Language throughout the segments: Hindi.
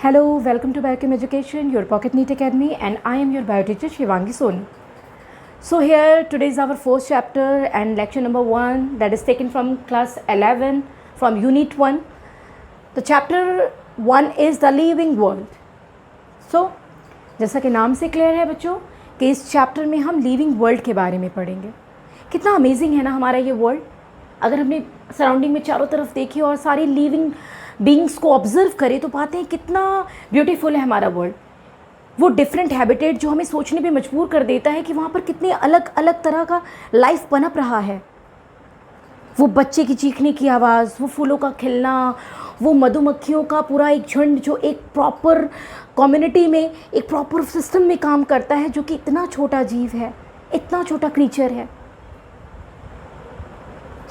Hello, welcome to Biochem Education, your Pocket NEET Academy, and I am your bioteacher Shivangi Soni. So here today is our fourth chapter and lecture number 1 that is taken from class 11 from unit 1. The chapter 1 is the living world. So जैसा कि नाम से क्लियर है बच्चों कि इस चैप्टर में हम लिविंग वर्ल्ड के बारे में पढ़ेंगे. कितना अमेजिंग है ना हमारा ये वर्ल्ड. अगर हमने सराउंडिंग में चारों तरफ देखी और सारी लिविंग बीइंग्स को ऑब्जर्व करें तो पाते हैं कितना ब्यूटीफुल है हमारा वर्ल्ड. वो डिफरेंट हैबिटेट जो हमें सोचने पे मजबूर कर देता है कि वहाँ पर कितने अलग अलग तरह का लाइफ पनप रहा है. वो बच्चे की चीखने की आवाज़, वो फूलों का खिलना, वो मधुमक्खियों का पूरा एक झुंड जो एक प्रॉपर कम्युनिटी में एक प्रॉपर सिस्टम में काम करता है, जो कि इतना छोटा जीव है, इतना छोटा क्रीचर है.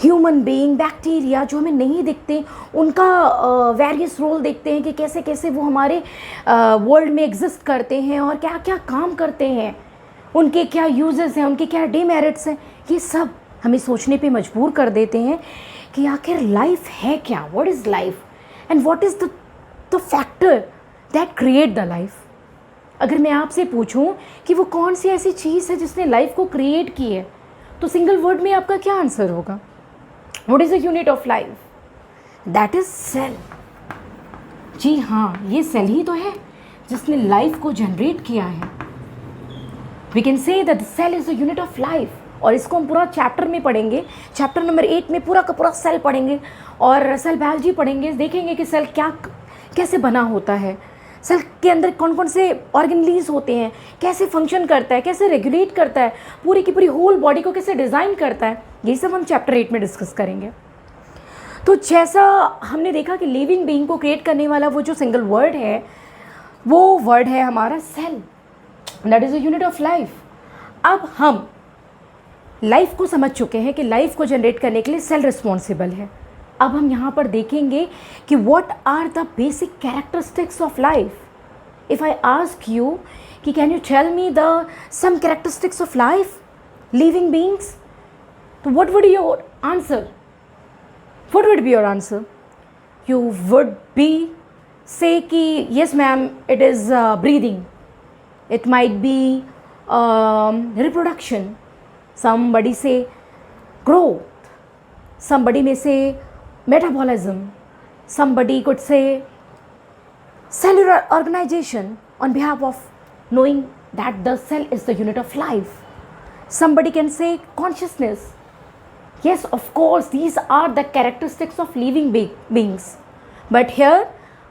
ह्यूमन बीइंग, बैक्टीरिया जो हमें नहीं दिखते, उनका वेरियस रोल देखते हैं कि कैसे कैसे वो हमारे वर्ल्ड में एग्जिस्ट करते हैं और क्या क्या काम करते हैं, उनके क्या यूजेस हैं, उनके क्या डीमेरिट्स हैं. ये सब हमें सोचने पे मजबूर कर देते हैं कि आखिर लाइफ है क्या, what is life and what is the factor that create the life. अगर मैं आपसे पूछूं कि वो कौन सी ऐसी चीज़ है जिसने लाइफ को क्रिएट की है, तो सिंगल वर्ड में आपका क्या आंसर होगा? What is the unit of life? That is cell. जी हाँ, ये सेल ही तो है जिसने लाइफ को जनरेट किया है. We can say that the cell is the unit of life. और इसको हम पूरा चैप्टर में पढ़ेंगे. चैप्टर नंबर 8 में पूरा का पूरा सेल पढ़ेंगे और सेल बायोलॉजी पढ़ेंगे. देखेंगे कि सेल क्या कैसे बना होता है, सेल के अंदर कौन कौन से ऑर्गेनेल्स होते हैं, कैसे फंक्शन करता है, कैसे रेगुलेट करता है, पूरी की पूरी होल बॉडी को कैसे डिज़ाइन करता है. ये सब हम चैप्टर 8 में डिस्कस करेंगे. तो जैसा हमने देखा कि लिविंग बीइंग को क्रिएट करने वाला वो जो सिंगल वर्ड है, वो वर्ड है हमारा cell. That is a unit of life. अब हम लाइफ को समझ चुके हैं कि लाइफ को जनरेट करने के लिए सेल रिस्पॉन्सिबल है. अब हम यहाँ पर देखेंगे कि what are the basic characteristics of life. If I ask you कि can you tell me the some characteristics of life, living beings, तो what would your answer? What would be your answer? You would be say कि yes ma'am, it is breathing. It might be reproduction. Somebody say growth. Somebody may say metabolism. Somebody could say cellular organization on behalf of knowing that the cell is the unit of life. Somebody can say consciousness. Yes, of course, these are the characteristics of living beings. But here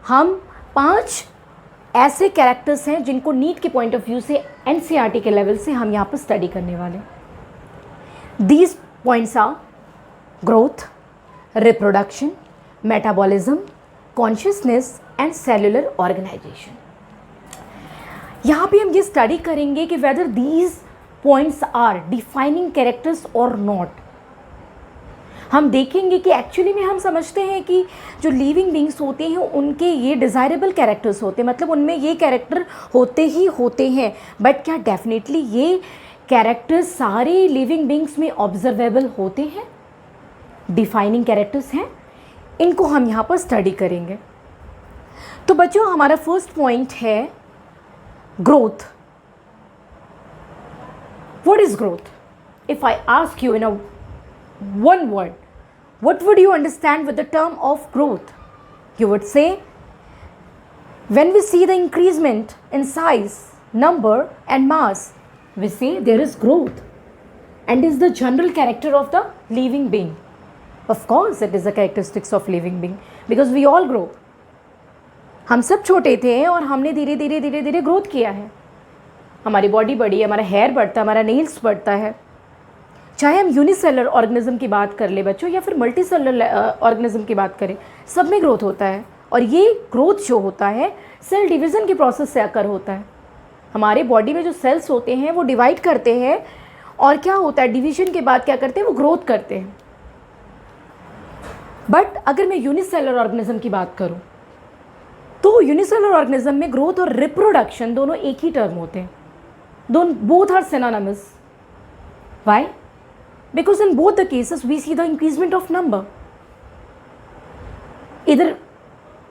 हम 5 ऐसे कैरेक्टर्स हैं जिनको नीट के पॉइंट ऑफ व्यू से एनसीईआरटी के लेवल से हम यहाँ पर स्टडी करने वाले. These points are growth, reproduction, metabolism, consciousness and cellular organization. यहाँ पे हम ये स्टडी करेंगे कि whether these points are defining characters or not. हम देखेंगे कि एक्चुअली में हम समझते हैं कि जो लिविंग बीइंग्स होते हैं उनके ये डिज़ायरेबल कैरेक्टर्स होते हैं, मतलब उनमें ये कैरेक्टर होते ही होते हैं. बट क्या डेफिनेटली ये कैरेक्टर्स सारे लिविंग बीइंग्स में ऑब्जर्वेबल होते हैं? डिफाइनिंग कैरेक्टर्स हैं, इनको हम यहाँ पर स्टडी करेंगे. तो बच्चों हमारा फर्स्ट पॉइंट है growth. What is growth? If I ask you in a one word, what would you understand with the term of growth? You would say, when we see the increasement in size, number and mass, we say there is growth and is the general character of the living being. Of course it is the characteristics of living being because we all grow. हम सब छोटे थे और हमने धीरे धीरे धीरे धीरे ग्रोथ किया है. हमारी बॉडी बढ़ी है, हमारा हेयर बढ़ता है, हमारा नेल्स बढ़ता है. चाहे हम यूनिसेलर ऑर्गेनिज्म की बात कर ले बच्चों या फिर मल्टी सेलुलर ऑर्गेनिज्म की बात करें, सब में ग्रोथ होता है. और ये ग्रोथ जो होता है सेल डिवीज़न के प्रोसेस से आकर होता है. हमारे बॉडी में जो सेल्स होते हैं वो डिवाइड करते हैं और क्या होता है, डिवीजन के बाद क्या करते हैं, वो ग्रोथ करते हैं. बट अगर मैं यूनिसेलर ऑर्गेनिज्म की बात करूँ तो यूनिसेलर ऑर्गेनिज्म में ग्रोथ और रिप्रोडक्शन दोनों एक ही टर्म होते हैं. दोनों both are synonymous. Why? Because in both the cases we see the increasement of number. Either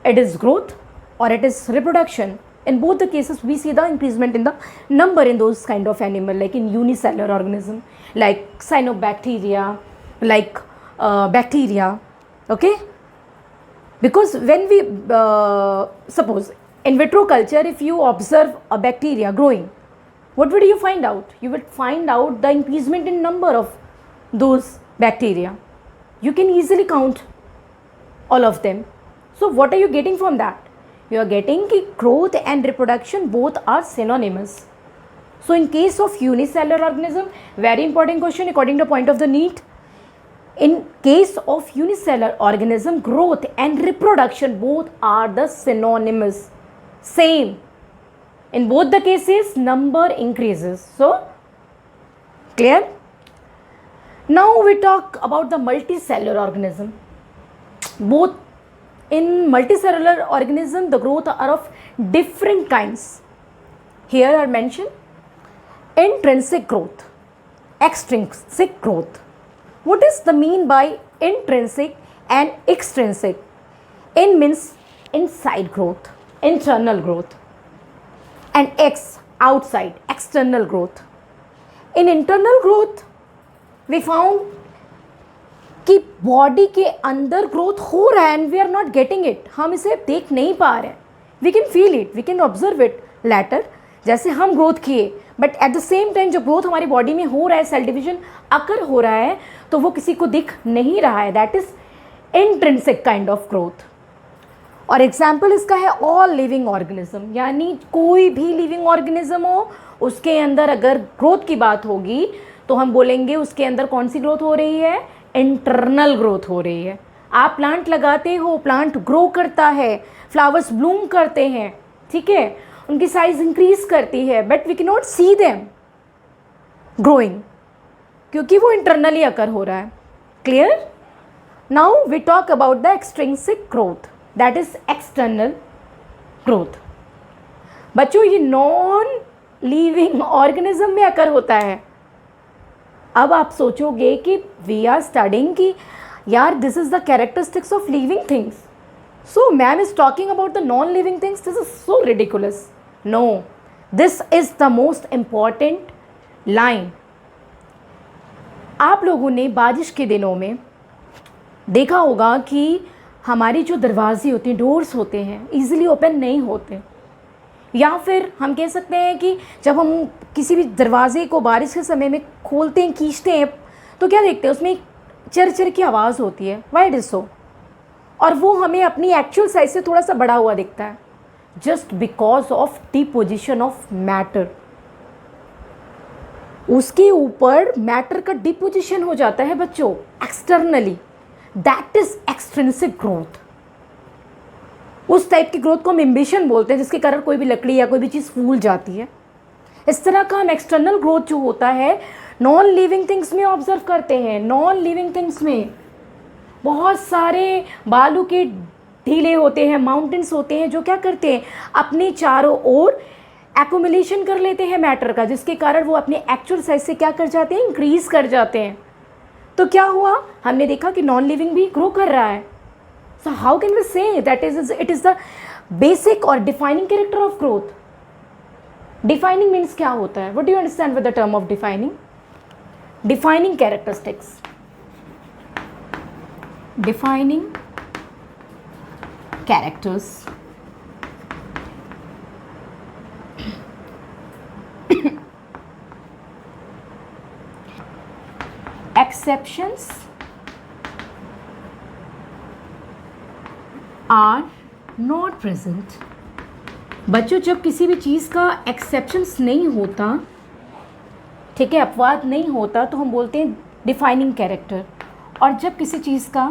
it is growth or it is reproduction. In both the cases we see the increasement in the number in those kind of animal, like in unicellular organism like cyanobacteria, like bacteria. Okay, because when we suppose in vitro culture, if you observe a bacteria growing, what would you find out? You would find out the increasement in number of those bacteria. You can easily count all of them. So what are you getting from that? You are getting कि growth and reproduction both are synonymous. So in case of unicellular organism, very important question according to point of the NEET. In case of unicellular organism, growth and reproduction both are the synonymous, same. In both the cases, number increases. So clear? Now we talk about the multicellular organism. Both in multicellular organism, the growth are of different kinds. Here are mentioned intrinsic growth, extrinsic growth. What is the mean by intrinsic and extrinsic? In means inside growth, internal growth, and ex, outside, external growth. In internal growth we found कि बॉडी के अंदर ग्रोथ हो रहा है and we are not getting it, हम इसे देख नहीं पा रहे हैं. We can feel it, we can observe it later, जैसे हम ग्रोथ किए, but at the same time जो ग्रोथ हमारी बॉडी में हो रहा है, सेल डिविजन अकर हो रहा है, तो वो किसी को दिख नहीं रहा है. That is intrinsic kind of growth. और एग्जाम्पल इसका है ऑल लिविंग ऑर्गेनिज्म, यानी कोई भी लिविंग ऑर्गेनिज्म हो उसके अंदर अगर ग्रोथ की बात होगी तो हम बोलेंगे उसके अंदर कौन सी ग्रोथ हो रही है? इंटरनल ग्रोथ हो रही है. आप प्लांट लगाते हो, प्लांट ग्रो करता है, फ्लावर्स ब्लूम करते हैं, ठीक है, उनकी साइज इंक्रीज करती है, but we can not see them growing क्योंकि वो इंटरनली अकर हो रहा है. Clear? Now we talk about the extrinsic growth, that is external growth. बच्चों ये नॉन लिविंग ऑर्गेनिज्म में अकर होता है. अब आप सोचोगे कि वी आर स्टडिंग कि यार this is the characteristics of living things, so ma'am is talking about the non living things, this is so ridiculous. No, this is the most important line. आप लोगों ने बारिश के दिनों में देखा होगा कि हमारी जो दरवाजे होते हैं, डोर्स होते हैं, ईजिली ओपन नहीं होते, या फिर हम कह सकते हैं कि जब हम किसी भी दरवाजे को बारिश के समय में खोलते हैं, खींचते हैं, तो क्या देखते हैं? उसमें एक चर की आवाज़ होती है. Why it is so? और वो हमें अपनी एक्चुअल साइज से थोड़ा सा बड़ा हुआ दिखता है, just because of deposition of matter. उसके ऊपर मैटर का डिपोजिशन हो जाता है बच्चों externally. That is extrinsic growth. उस टाइप की ग्रोथ को हम एम्बिशन बोलते हैं, जिसके कारण कोई भी लकड़ी या कोई भी चीज़ फूल जाती है. इस तरह का हम एक्सटर्नल ग्रोथ जो होता है नॉन लिविंग थिंग्स में ऑब्जर्व करते हैं. नॉन लिविंग थिंग्स में बहुत सारे बालू के ढीले होते हैं, माउंटेन्स होते हैं, जो क्या करते हैं? अपने चारों ओर एक्यूमुलेशन कर लेते हैं मैटर का, जिसके कारण वो अपने एक्चुअल साइज से क्या कर जाते हैं? इंक्रीज कर जाते हैं. तो क्या हुआ? हमने देखा कि नॉन लिविंग भी ग्रो कर रहा है. So how can we say that it is the basic or defining character of growth? Defining means क्या होता है? What do you understand with the term of defining? Defining characteristics. Defining characters. Exceptions are not present. बच्चों जब किसी भी चीज़ का एक्सेप्शंस नहीं होता, ठीक है, अपवाद नहीं होता, तो हम बोलते हैं डिफाइनिंग कैरेक्टर. और जब किसी चीज़ का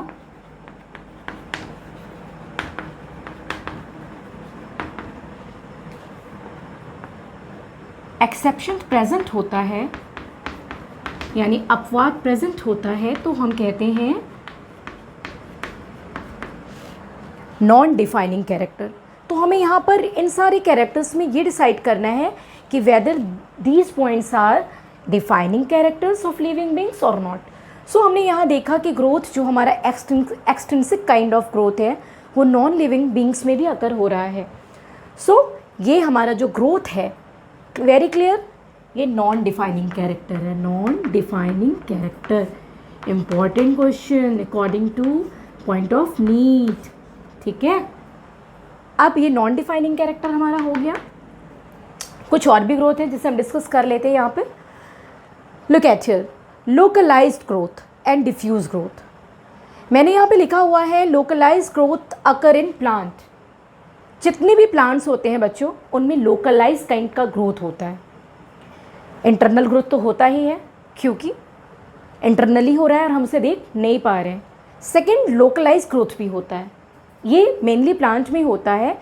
एक्सेप्शन प्रेजेंट होता है, यानी अपवाद प्रेजेंट होता है, तो हम कहते हैं नॉन डिफाइनिंग कैरेक्टर. तो हमें यहाँ पर इन सारे कैरेक्टर्स में ये डिसाइड करना है कि whether these points are defining characters of living beings और नॉट. सो हमने यहाँ देखा कि ग्रोथ जो हमारा एक्सट्रिंसिक काइंड ऑफ ग्रोथ है वो नॉन लिविंग बींग्स में भी अकर हो रहा है. सो ये हमारा जो ग्रोथ है, वेरी क्लियर, ये नॉन डिफाइनिंग कैरेक्टर है, non defining character. Important question according two point of need, ठीक है। अब ये नॉन डिफाइनिंग कैरेक्टर हमारा हो गया। कुछ और भी ग्रोथ है जिसे हम डिस्कस कर लेते हैं यहाँ पे। Look at here, localized growth and diffuse growth. मैंने यहाँ पे लिखा हुआ है localized growth occur in plant. जितने भी प्लांट्स होते हैं बच्चों, उनमें लोकलाइज काइंड का ग्रोथ होता है। इंटरनल ग्रोथ तो होता ही है क्योंकि इंटरनली हो रहा है और हम उसे देख नहीं पा रहे हैं। सेकंड, लोकलाइज ग्रोथ भी होता है। ये मेनली प्लांट में होता है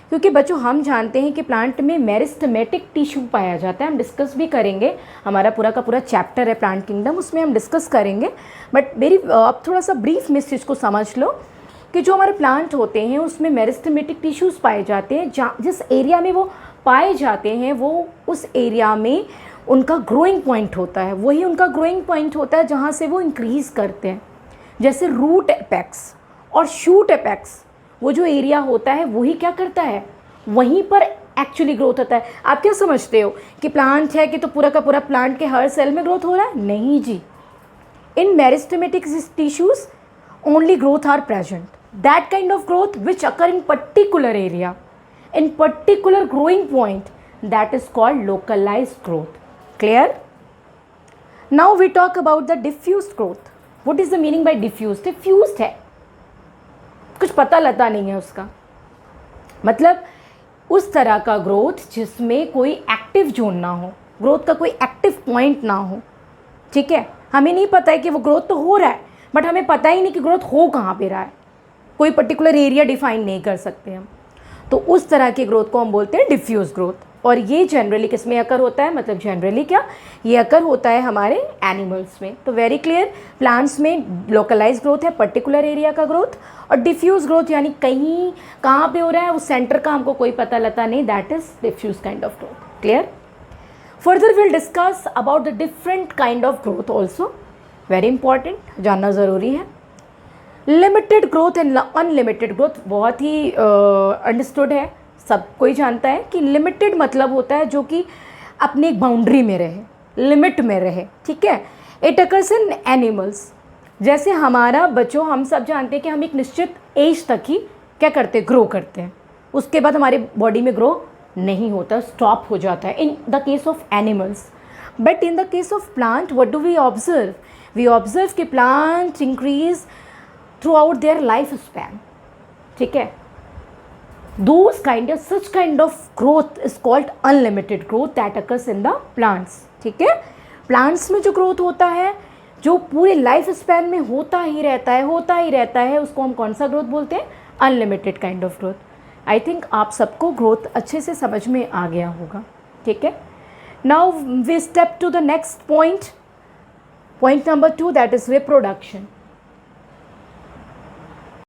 क्योंकि बच्चों हम जानते हैं कि प्लांट में मेरिस्टेमेटिक टिश्यू पाया जाता है। हम डिस्कस भी करेंगे, हमारा पूरा का पूरा चैप्टर है प्लांट किंगडम, उसमें हम डिस्कस करेंगे। बट मेरी अब थोड़ा सा ब्रीफ में इस चीज़ को समझ लो कि जो हमारे प्लांट होते हैं उसमें मेरिस्टेमेटिक टिश्यूज़ पाए जाते हैं। जिस एरिया में वो पाए जाते हैं वो उस एरिया में उनका ग्रोइंग पॉइंट होता है, वही उनका ग्रोइंग पॉइंट होता है जहाँ से वो इंक्रीज़ करते हैं। जैसे रूट एपेक्स और शूट एपेक्स, वो जो एरिया होता है वही क्या करता है, वहीं पर एक्चुअली ग्रोथ होता है। आप क्या समझते हो कि प्लांट है कि तो पूरा का पूरा प्लांट के हर सेल में ग्रोथ हो रहा है? नहीं जी। In meristematic tissues only growth are present, that kind of growth which occur in particular area, in particular growing point, that is called localized growth. Clear? Now we talk about the diffused growth. What is the meaning by diffused? Diffused है, कुछ पता लता नहीं है उसका, मतलब उस तरह का ग्रोथ जिसमें कोई एक्टिव जोन ना हो, ग्रोथ का कोई एक्टिव पॉइंट ना हो, ठीक है। हमें नहीं पता है कि वो ग्रोथ तो हो रहा है बट हमें पता ही नहीं कि ग्रोथ हो कहाँ पे रहा है, कोई पर्टिकुलर एरिया डिफाइन नहीं कर सकते हम। तो उस तरह की ग्रोथ को हम बोलते हैं डिफ्यूज ग्रोथ। और ये जनरली किस में अकर होता है, मतलब जनरली क्या, ये अकर होता है हमारे एनिमल्स में। तो वेरी क्लियर, प्लांट्स में लोकलाइज ग्रोथ है, पर्टिकुलर एरिया का ग्रोथ, और डिफ्यूज ग्रोथ यानी कहीं कहाँ पे हो रहा है उस सेंटर का हमको कोई पता लता नहीं, that is diffuse kind of growth. Clear? Further will discuss about the different kind of growth also, very important, जानना ज़रूरी है। Limited growth and unlimited growth बहुत ही अंडरस्टूड है, सब कोई जानता है कि लिमिटेड मतलब होता है जो कि अपनी एक बाउंड्री में रहे, लिमिट में रहे, ठीक है। इट अकर्स इन एनिमल्स, जैसे हमारा बच्चों हम सब जानते हैं कि हम एक निश्चित एज तक ही क्या करते हैं, ग्रो करते हैं, उसके बाद हमारे बॉडी में ग्रो नहीं होता, स्टॉप हो जाता है in the case of animals. But in the case of plant what do we observe? We observe कि plant increase throughout their life span, ठीक है। such kind of growth is called unlimited growth that occurs in the plants, ठीक है। प्लांट्स में जो ग्रोथ होता है जो पूरे लाइफ स्पैन में होता ही रहता है, उसको हम कौन सा ग्रोथ बोलते हैं? Unlimited kind of growth. I think आप सबको ग्रोथ अच्छे से समझ में आ गया होगा, ठीक है। Now we step to the next point, point number 2, that is reproduction.